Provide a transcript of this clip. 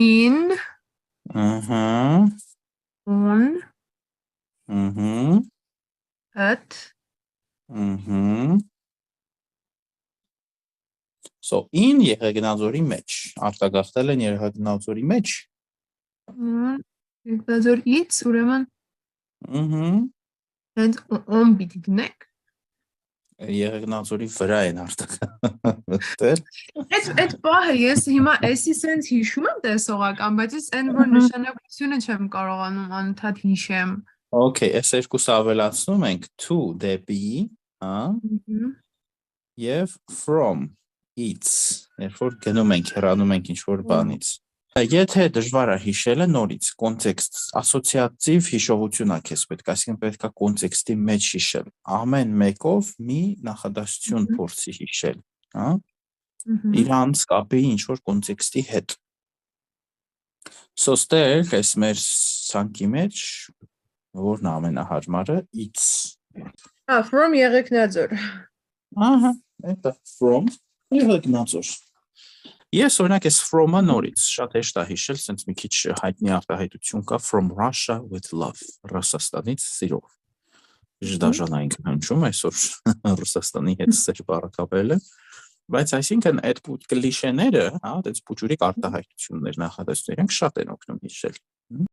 In, on, at, So in եղեգնաձորի մեջ, արտագաղթել են եղեգնաձորի մեջ, ից, ուրեմն, հենց on պիտի դնեք, եղեգնաձորի վրա են արտագաղթել, այդ պահը ես հիմա էսի սենց հիշում եմ տեսողական, բայց ես այն որ նշանակությունը չեմ կարողանում անընդհատ հիշեմ, Okay, այս երկուսը ավելացնում ենք to դեպի, և from, ից, երբ որ գնում ենք, հեռանում ենք ինչ-որ բանից, եթե դժվար է հիշելը նորից, կոնտեքստ, ասոցիատիվ հիշողություն է քեզ պետք, այսինքն պետք է կոնտեքստի մեջ հիշել, ամեն մեկով մի նախադասություն փորձի հիշել, իրանց կապի ինչ-որ կոնտեքստի հետ, So ստեղ այս մեր սանքի մեջ, որն ամենահարմարը, it's, from եղեգնաձոր, это from, եղեգնաձոր, Ես օրինակ ես from-ը նորից շատ հեշտ է հիշել, սենց մի քիչ հայտնի արտահայտություն կա from Russia with love, Ռուսաստանից սիրով, ժդաժանային հնչում այսօր Ռուսաստանի հետ սեր բառակապելը, բայց այսինքն այդ կլիշեները, այդ պուճուրիկ արտահայտություններ նախադասություններ, իրենք շատ են օգնում հիշել,